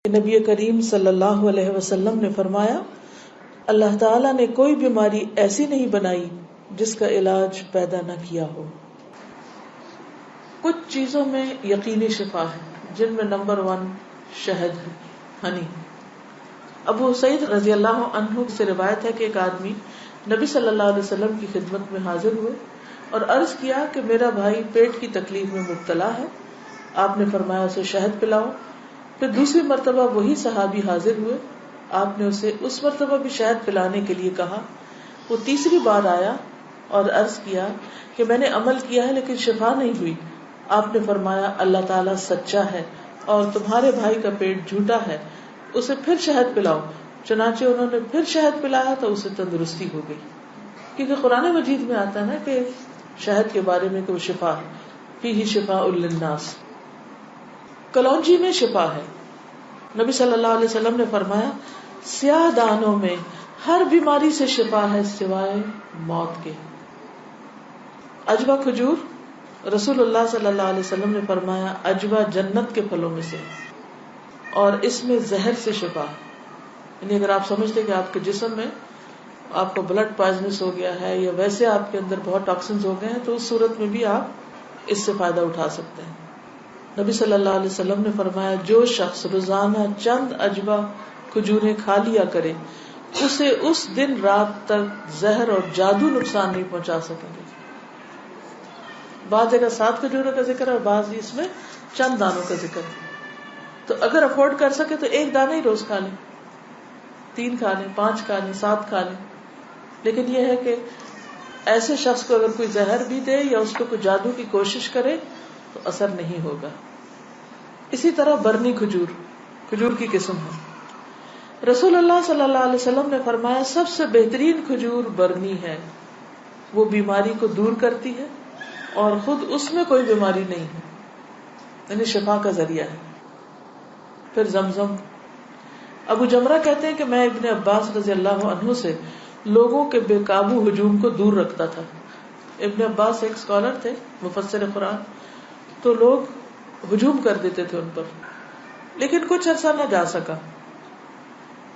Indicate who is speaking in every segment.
Speaker 1: نبی کریم صلی اللہ علیہ وسلم نے فرمایا، اللہ تعالیٰ نے کوئی بیماری ایسی نہیں بنائی جس کا علاج پیدا نہ کیا ہو۔ کچھ چیزوں میں یقینی شفا ہے، جن میں نمبر 1 شہد ہے، ہنی۔ ابو سعید رضی اللہ عنہ سے روایت ہے کہ ایک آدمی نبی صلی اللہ علیہ وسلم کی خدمت میں حاضر ہوئے اور عرض کیا کہ میرا بھائی پیٹ کی تکلیف میں مبتلا ہے۔ آپ نے فرمایا اسے شہد پلاؤ۔ پھر دوسری مرتبہ وہی صحابی حاضر ہوئے، آپ نے اسے اس مرتبہ بھی شہد پلانے کے لیے کہا۔ وہ تیسری بار آیا اور عرض کیا کہ میں نے عمل کیا ہے لیکن شفا نہیں ہوئی۔ آپ نے فرمایا اللہ تعالیٰ سچا ہے اور تمہارے بھائی کا پیٹ جھوٹا ہے، اسے پھر شہد پلاؤ۔ چنانچہ انہوں نے پھر شہد پلایا تو اسے تندرستی ہو گئی۔ کیونکہ قرآن مجید میں آتا ہے نا کہ شہد کے بارے میں کہ وہ شفا ہے، فیہ شفاء للناس۔ کلونجی میں شفا ہے۔ نبی صلی اللہ علیہ وسلم نے فرمایا سیاہ دانوں میں ہر بیماری سے شفا ہے سوائے موت کے۔ عجوہ کھجور، رسول اللہ صلی اللہ علیہ وسلم نے فرمایا عجوہ جنت کے پھلوں میں سے اور اس میں زہر سے شفا ہے۔ یعنی اگر آپ سمجھتے کہ آپ کے جسم میں آپ کو بلڈ پوائزنس ہو گیا ہے یا ویسے آپ کے اندر بہت ٹاکسنز ہو گئے ہیں تو اس صورت میں بھی آپ اس سے فائدہ اٹھا سکتے ہیں۔ نبی صلی اللہ علیہ وسلم نے فرمایا جو شخص روزانہ چند عجوہ کھجوریں کھا لیا کرے اسے اس دن رات تک زہر اور جادو نقصان نہیں پہنچا سکیں گے۔ بعض جگہ 7 کھجوروں کا ذکر ہے اور بعض اس میں چند دانوں کا ذکر ہے۔ تو اگر افورڈ کر سکے تو 1 دانہ ہی روز کھا لیں، 3 کھا لیں، 5 کھا لیں، 7 کھا لیں۔ لیکن یہ ہے کہ ایسے شخص کو اگر کوئی زہر بھی دے یا اس کو کوئی جادو کی کوشش کرے تو اثر نہیں ہوگا۔ اسی طرح برنی کھجور کی قسم ہے۔ رسول اللہ صلی اللہ علیہ وسلم نے فرمایا سب سے بہترین کھجور برنی ہے، وہ بیماری کو دور کرتی ہے اور خود اس میں کوئی بیماری نہیں ہے، یعنی شفا کا ذریعہ ہے۔ پھر زمزم۔ ابو جمرہ کہتے ہیں کہ میں ابن عباس رضی اللہ عنہ سے لوگوں کے بے قابو ہجوم کو دور رکھتا تھا۔ ابن عباس ایک اسکالر تھے، مفسر قرآن، تو لوگ ہجوم کر دیتے تھے ان پر، لیکن کچھ عرصہ نہ جا سکا۔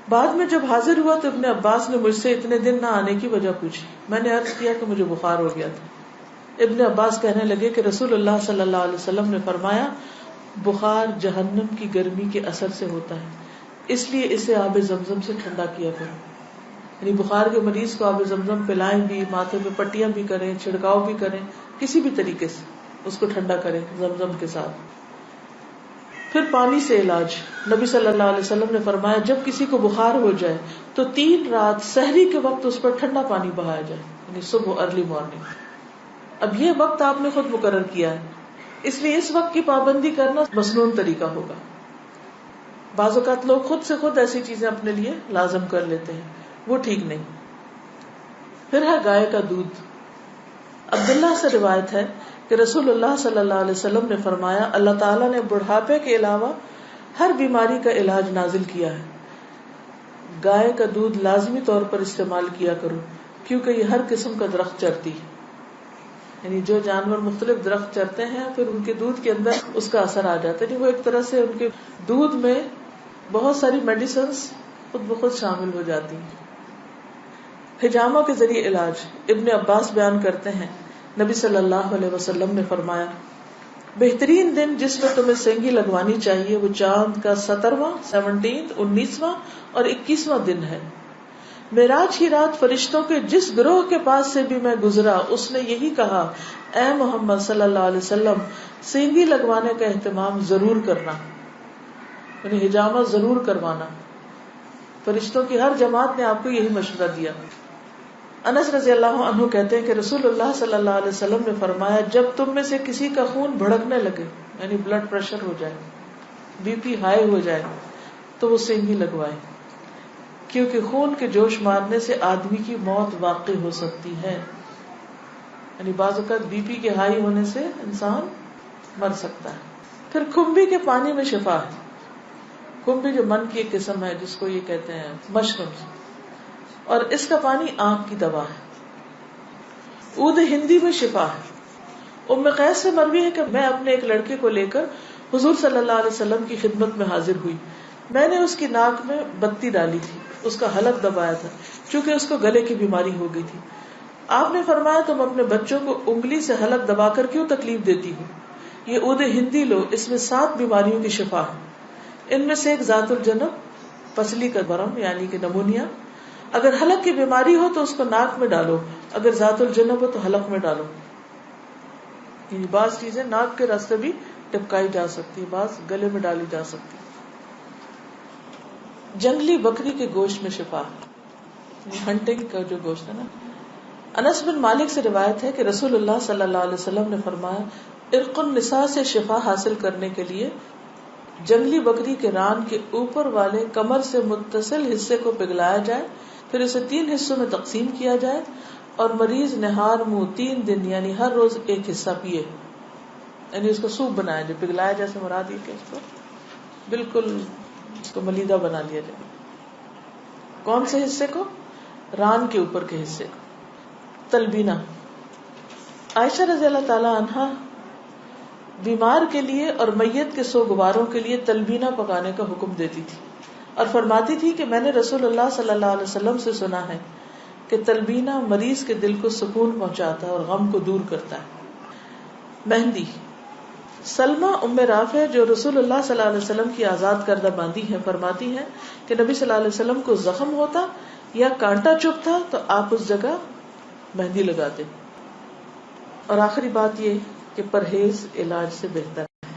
Speaker 1: بعد میں جب حاضر ہوا تو ابن عباس نے مجھ سے اتنے دن نہ آنے کی وجہ پوچھی۔ میں نے عرض کیا کہ مجھے بخار ہو گیا تھا۔ ابن عباس کہنے لگے کہ رسول اللہ صلی اللہ علیہ وسلم نے فرمایا بخار جہنم کی گرمی کے اثر سے ہوتا ہے، اس لیے اسے آب زمزم سے ٹھنڈا کیا کرو۔ یعنی بخار کے مریض کو آب زمزم پلائیں بھی، ماتھے پہ پٹیاں بھی کریں، چھڑکاؤ بھی کریں، کسی بھی طریقے سے اس کو ٹھنڈا کریں زمزم کے ساتھ۔ پھر پانی سے علاج۔ نبی صلی اللہ علیہ وسلم نے فرمایا جب کسی کو بخار ہو جائے تو 3 رات سحری کے وقت اس پر ٹھنڈا پانی بہایا جائے، یعنی صبح ارلی مارننگ۔ اب یہ وقت آپ نے خود مقرر کیا ہے، اس لیے اس وقت کی پابندی کرنا مسنون طریقہ ہوگا۔ بعض اوقات لوگ خود سے خود ایسی چیزیں اپنے لیے لازم کر لیتے ہیں، وہ ٹھیک نہیں۔ پھر ہے گائے کا دودھ۔ عبداللہ سے روایت ہے کہ رسول اللہ صلی اللہ علیہ وسلم نے فرمایا اللہ تعالیٰ نے بڑھاپے کے علاوہ ہر بیماری کا علاج نازل کیا ہے۔ گائے کا دودھ لازمی طور پر استعمال کیا کرو کیونکہ یہ ہر قسم کا درخت چرتی ہے، یعنی جو جانور مختلف درخت چرتے ہیں پھر ان کے دودھ کے اندر اس کا اثر آ جاتا ہے، یعنی وہ ایک طرح سے ان کے دودھ میں بہت ساری میڈیسنز خود بخود شامل ہو جاتی ہیں۔ حجامہ کے ذریعے علاج۔ ابن عباس بیان کرتے ہیں نبی صلی اللہ علیہ وسلم نے فرمایا بہترین دن جس میں تمہیں سینگی لگوانی چاہیے وہ چاند کا 17واں، 19واں اور 21واں دن ہے۔ معراج کی رات فرشتوں کے جس گروہ کے پاس سے بھی میں گزرا اس نے یہی کہا اے محمد صلی اللہ علیہ وسلم سینگی لگوانے کا اہتمام ضرور کرنا، یعنی حجامہ ضرور کروانا۔ فرشتوں کی ہر جماعت نے آپ کو یہی مشورہ دیا۔ انس رضی اللہ عنہ کہتے ہیں کہ رسول اللہ صلی اللہ علیہ وسلم نے فرمایا جب تم میں سے کسی کا خون بھڑکنے لگے، یعنی بلڈ پریشر ہو جائے، بی پی ہائی ہو جائے، تو وہ سینگی لگوائے، کیونکہ خون کے جوش مارنے سے آدمی کی موت واقع ہو سکتی ہے، یعنی بعض اوقات بی پی کے ہائی ہونے سے انسان مر سکتا ہے۔ پھر کھمبی کے پانی میں شفا ہے۔ کھمبی جو من کی ایک قسم ہے جس کو یہ کہتے ہیں مشروم، اور اس کا پانی آنکھ کی دوا ہے۔ عود ہندی میں شفا ہے۔ ام قیس سے مروی ہے کہ میں اپنے ایک لڑکے کو لے کر حضور صلی اللہ علیہ وسلم کی خدمت میں حاضر ہوئی۔ میں نے اس کی ناک میں بتی ڈالی تھی، اس کا حلق دبایا تھا، چونکہ اس کو گلے کی بیماری ہو گئی تھی. آپ نے فرمایا تم اپنے بچوں کو انگلی سے حلق دبا کر کیوں تکلیف دیتی ہو؟ یہ عود ہندی لو، اس میں 7 بیماریوں کی شفا ہے. ان میں سے ایک ذات الجنب، پسلی کا برم یعنی کہ نمونیا. اگر حلق کی بیماری ہو تو اس کو ناک میں ڈالو، اگر ذات الجنب ہو تو حلق میں ڈالو. یعنی بعض چیزیں ناک کے راستے بھی ٹپکائی جا سکتی، بعض گلے میں ڈالی جا سکتی. جنگلی بکری کے گوشت میں شفا، ہنٹنگ کا جو گوشت ہے نا. انس بن مالک سے روایت ہے کہ رسول اللہ صلی اللہ علیہ وسلم نے فرمایا ارق النساء سے شفا حاصل کرنے کے لیے جنگلی بکری کے ران کے اوپر والے کمر سے متصل حصے کو پگھلایا جائے، پھر اسے 3 حصوں میں تقسیم کیا جائے اور مریض نہار منہ 3 دن یعنی ہر روز ایک حصہ پیے. یعنی اس کو سوپ بنایا جائے، پگھلایا جیسے مراد یہ کہ اس کو بالکل اس کو ملیدہ بنا لیا جائے. کون سے حصے کو؟ ران کے اوپر کے حصے کو. تلبینہ. عائشہ رضی اللہ تعالی عنہا بیمار کے لیے اور میت کے سوگواروں کے لیے تلبینہ پکانے کا حکم دیتی تھی اور فرماتی تھی کہ میں نے رسول اللہ صلی اللہ علیہ وسلم سے سنا ہے کہ تلبینہ مریض کے دل کو سکون پہنچاتا ہے اور غم کو دور کرتا ہے. مہندی. سلمہ ام رافع جو رسول اللہ صلی اللہ علیہ وسلم کی آزاد کردہ باندی ہیں فرماتی ہیں کہ نبی صلی اللہ علیہ وسلم کو زخم ہوتا یا کانٹا چبھتا تو آپ اس جگہ مہندی لگاتے. اور آخری بات یہ کہ پرہیز علاج سے بہتر ہے.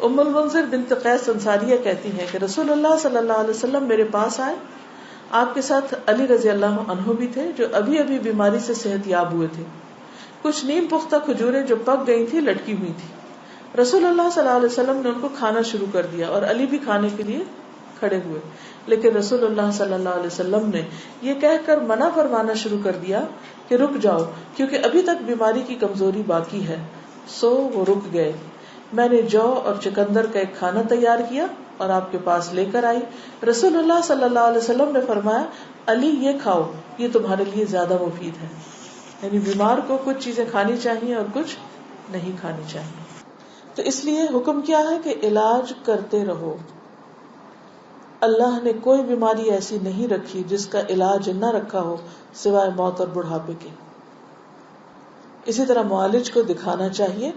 Speaker 1: ام المنذر بنت قیس انصاریہ کہتی ہیں کہ رسول اللہ صلی اللہ علیہ وسلم میرے پاس آئے، آپ کے ساتھ علی رضی اللہ عنہ بھی تھے جو ابھی ابھی بیماری سے صحت یاب ہوئے تھے. کچھ نیم پختہ کھجوریں جو پک گئی تھی لٹکی ہوئی تھی. رسول اللہ صلی اللہ علیہ وسلم نے ان کو کھانا شروع کر دیا اور علی بھی کھانے کے لیے کھڑے ہوئے، لیکن رسول اللہ صلی اللہ علیہ وسلم نے یہ کہہ کر منع فرمانا شروع کر دیا کہ رک جاؤ کیونکہ ابھی تک بیماری کی کمزوری باقی ہے. سو وہ رک گئے. میں نے جو اور چکندر کا ایک کھانا تیار کیا اور آپ کے پاس لے کر آئی. رسول اللہ صلی اللہ علیہ وسلم نے فرمایا علی یہ کھاؤ، یہ تمہارے لیے زیادہ مفید ہے. یعنی بیمار کو کچھ چیزیں کھانی چاہیے اور کچھ نہیں کھانی چاہیے. تو اس لیے حکم کیا ہے کہ علاج کرتے رہو. اللہ نے کوئی بیماری ایسی نہیں رکھی جس کا علاج نہ رکھا ہو سوائے موت اور بڑھاپے کے. اسی طرح معالج کو دکھانا چاہیے.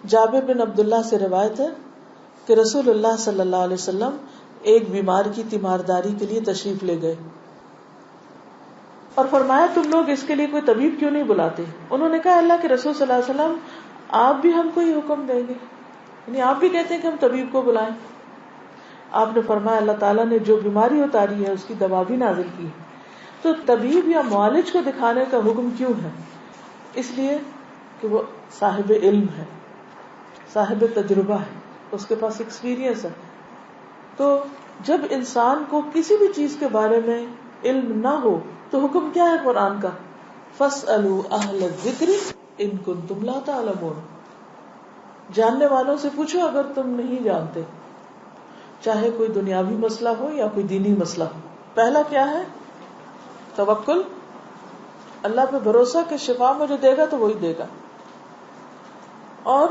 Speaker 1: جابر بن عبداللہ سے روایت ہے کہ رسول اللہ صلی اللہ علیہ وسلم ایک بیمار کی تیمارداری کے لیے تشریف لے گئے اور فرمایا تم لوگ اس کے لیے کوئی طبیب کیوں نہیں بلاتے؟ انہوں نے کہا اللہ کے رسول صلی اللہ علیہ وسلم آپ بھی ہم کو یہ حکم دیں گے، یعنی آپ بھی کہتے ہیں کہ ہم طبیب کو بلائیں. آپ نے فرمایا اللہ تعالیٰ نے جو بیماری اتاری ہے اس کی دوا بھی نازل کی ہے. تو طبیب یا معالج کو دکھانے کا حکم کیوں ہے؟ اس لیے کہ وہ صاحب علم ہے، صاحب تجربہ ہے، اس کے پاس ایکسپیرینس ہے. تو جب انسان کو کسی بھی چیز کے بارے میں علم نہ ہو تو حکم کیا ہے قرآن کا؟ فَاسْأَلُوا أَهْلَ الذِّكْرِ إِن كُنتُمْ لَا تَعْلَمُونَ. جاننے والوں سے پوچھو اگر تم نہیں جانتے، چاہے کوئی دنیاوی مسئلہ ہو یا کوئی دینی مسئلہ ہو. پہلا کیا ہے؟ توکل، اللہ پہ بھروسہ کہ شفا مجھے دے گا تو وہی دے گا، اور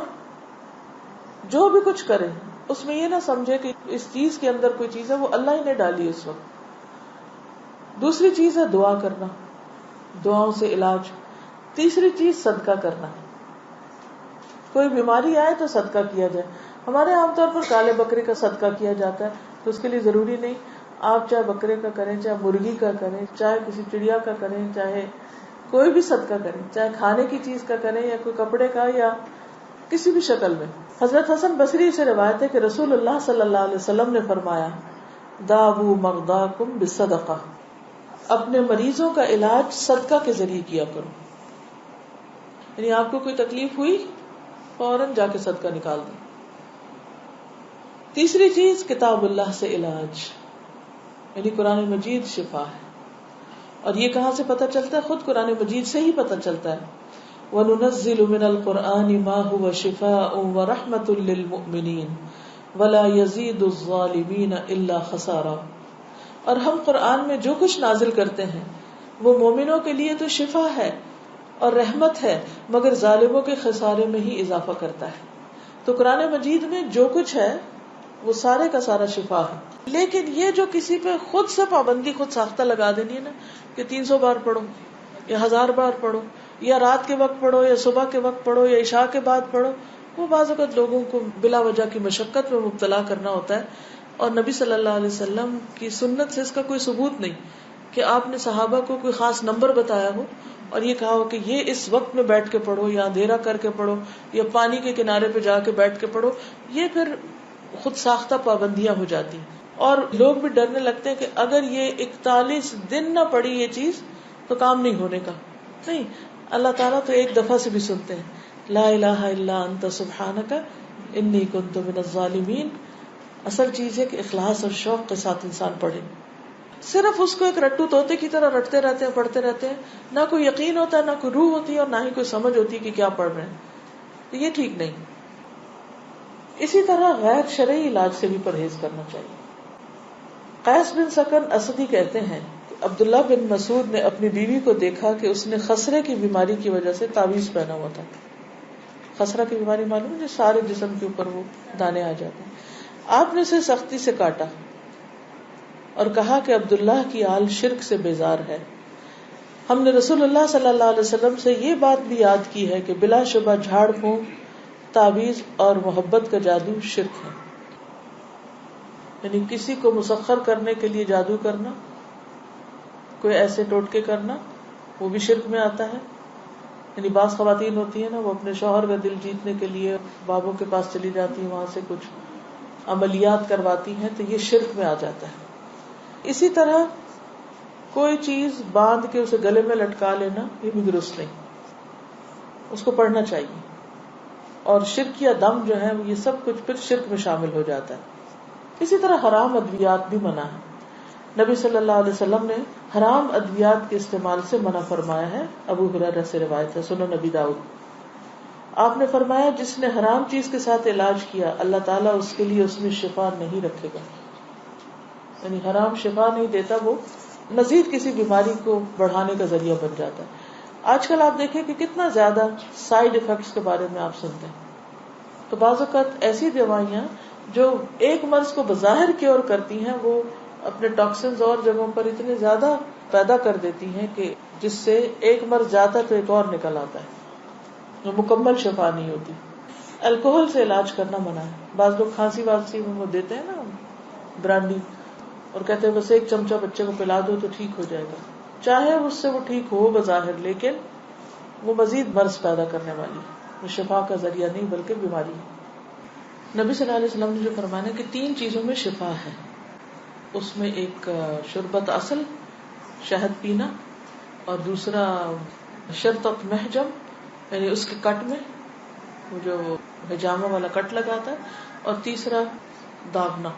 Speaker 1: جو بھی کچھ کرے اس میں یہ نہ سمجھے کہ اس چیز کے اندر کوئی چیز ہے وہ اللہ ہی نے ڈالی اس وقت. دوسری چیز ہے دعا کرنا، دعاؤں سے علاج. تیسری چیز صدقہ کرنا. کوئی بیماری آئے تو صدقہ کیا جائے. ہمارے عام طور پر کالے بکرے کا صدقہ کیا جاتا ہے، تو اس کے لیے ضروری نہیں آپ چاہے بکرے کا کریں، چاہے مرغی کا کریں، چاہے کسی چڑیا کا کریں، چاہے کوئی بھی صدقہ کریں، چاہے کھانے کی چیز کا کریں یا کوئی کپڑے کا یا کسی بھی شکل میں. حضرت حسن بصری سے روایت ہے کہ رسول اللہ صلی اللہ علیہ وسلم نے فرمایا داؤ مرضاکم بالصدقہ، اپنے مریضوں کا علاج صدقہ کے ذریعے کیا کرو. یعنی آپ کو کوئی تکلیف ہوئی فوراً جا کے صدقہ نکال دیں. تیسری چیز کتاب اللہ سے علاج، یعنی قرآن مجید شفا ہے. اور یہ کہاں سے پتہ چلتا ہے؟ خود قرآن مجید سے ہی پتہ چلتا ہے. وَنُنَزِّلُ مِنَ الْقُرْآنِ مَا هُوَ شِفَاءٌ وَرَحْمَةٌ لِّلْمُؤْمِنِينَ وَلَا يَزِيدُ الظَّالِمِينَ إِلَّا خَسَارًا. اور ہم قرآن میں جو کچھ نازل کرتے ہیں وہ مومنوں کے لیے تو شفا ہے اور رحمت ہے، مگر ظالموں کے خسارے میں ہی اضافہ کرتا ہے. تو قرآن مجید میں جو کچھ ہے وہ سارے کا سارا شفا ہے. لیکن یہ جو کسی پہ خود سے پابندی خود ساختہ لگا دینی ہے نا کہ 300 بار پڑھو یا 1000 بار پڑھو یا رات کے وقت پڑھو یا صبح کے وقت پڑھو یا عشاء کے بعد پڑھو، وہ بعض اوقات لوگوں کو بلا وجہ کی مشقت میں مبتلا کرنا ہوتا ہے. اور نبی صلی اللہ علیہ وسلم کی سنت سے اس کا کوئی ثبوت نہیں کہ آپ نے صحابہ کو کوئی خاص نمبر بتایا ہو اور یہ کہا ہو کہ یہ اس وقت میں بیٹھ کے پڑھو یا اندھیرا کر کے پڑھو یا پانی کے کنارے پہ جا کے بیٹھ کے پڑھو. یہ پھر خود ساختہ پابندیاں ہو جاتی اور لوگ بھی ڈرنے لگتے ہیں کہ اگر یہ 41 دن نہ پڑھی یہ چیز تو کام نہیں ہونے کا. نہیں، اللہ تعالیٰ تو ایک دفعہ سے بھی سنتے ہیں. لا الہ الا انت سبحانک انی کنت من الظالمین. اصل چیز ہے کہ اخلاص اور شوق کے ساتھ انسان پڑھے. صرف اس کو ایک رٹو طوطے کی طرح رٹتے رہتے ہیں، پڑھتے رہتے ہیں، نہ کوئی یقین ہوتا ہے، نہ کوئی روح ہوتی ہے اور نہ ہی کوئی سمجھ ہوتی کہ کیا پڑھ رہے ہیں. تو یہ ٹھیک نہیں. اسی طرح غیر شرعی علاج سے بھی پرہیز کرنا چاہیے. قیس بن سکن اسدی کہتے ہیں کہ عبداللہ بن مسعود نے اپنی بیوی کو دیکھا کہ اس نے خسرے کی بیماری کی وجہ سے تعویذ پہنا ہوا تھا. خسرہ کی بیماری معلوم ہے جو سارے جسم کے اوپر وہ دانے آ جاتے ہیں. آپ نے اسے سختی سے کاٹا اور کہا کہ عبداللہ کی آل شرک سے بیزار ہے. ہم نے رسول اللہ صلی اللہ علیہ وسلم سے یہ بات بھی یاد کی ہے کہ بلا شبہ جھاڑ پھونک، تعویذ اور محبت کا جادو شرک ہے. یعنی کسی کو مسخر کرنے کے لیے جادو کرنا، کوئی ایسے ٹوٹکے کرنا، وہ بھی شرک میں آتا ہے. یعنی بعض خواتین ہوتی ہیں نا، وہ اپنے شوہر کا دل جیتنے کے لیے بابوں کے پاس چلی جاتی ہیں، وہاں سے کچھ عملیات کرواتی ہیں، تو یہ شرک میں آ جاتا ہے. اسی طرح کوئی چیز باندھ کے اسے گلے میں لٹکا لینا، یہ بھی درست نہیں. اس کو پڑھنا چاہیے. اور شرک یا دم جو ہے یہ سب کچھ پھر شرک میں شامل ہو جاتا ہے. اسی طرح حرام ادویات بھی منع ہے. نبی صلی اللہ علیہ وسلم نے حرام ادویات کے استعمال سے منع فرمایا ہے. ابو ہریرہ سے روایت ہے، سنن نبی داؤد. آپ نے فرمایا جس نے حرام چیز کے ساتھ علاج کیا اللہ تعالیٰ اس کے لیے اس میں شفا نہیں رکھے گا. یعنی حرام شفا نہیں دیتا، وہ مزید کسی بیماری کو بڑھانے کا ذریعہ بن جاتا ہے. آج کل آپ دیکھیں کہ کتنا زیادہ سائیڈ ایفیکٹس کے بارے میں آپ سنتے ہیں. تو بعض اوقات ایسی دوائیاں جو ایک مرض کو بظاہر کیور کرتی ہیں، وہ اپنے ٹاکسنز اور جگہوں پر اتنے زیادہ پیدا کر دیتی ہیں کہ جس سے ایک مرض جاتا ہے تو ایک اور نکل آتا ہے، جو مکمل شفا نہیں ہوتی. الکوہل سے علاج کرنا منع ہے. بعض لوگ کھانسی وانسی میں وہ دیتے ہیں نا برانڈی، اور کہتے ہیں بس ایک چمچہ بچے کو پلا دو تو ٹھیک ہو جائے گا. چاہے اس سے وہ ٹھیک ہو بظاہر، لیکن وہ مزید مرض پیدا کرنے والی، وہ شفا کا ذریعہ نہیں بلکہ بیماری ہے. نبی صلی اللہ علیہ وسلم نے جو فرمایا کہ 3 چیزوں میں شفا ہے. اس میں ایک شربت اصل، شہد پینا، اور دوسرا شرطت محجم، یعنی اس کے کٹ میں وہ جو حجامہ والا کٹ لگاتا ہے، اور تیسرا داغنا.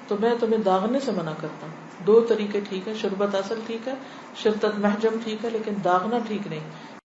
Speaker 1: تو میں تمہیں داغنے سے منع کرتا ہوں. 2 طریقے ٹھیک ہے، شربت اصل ٹھیک ہے، شرطت محجم ٹھیک ہے، لیکن داغنا ٹھیک نہیں.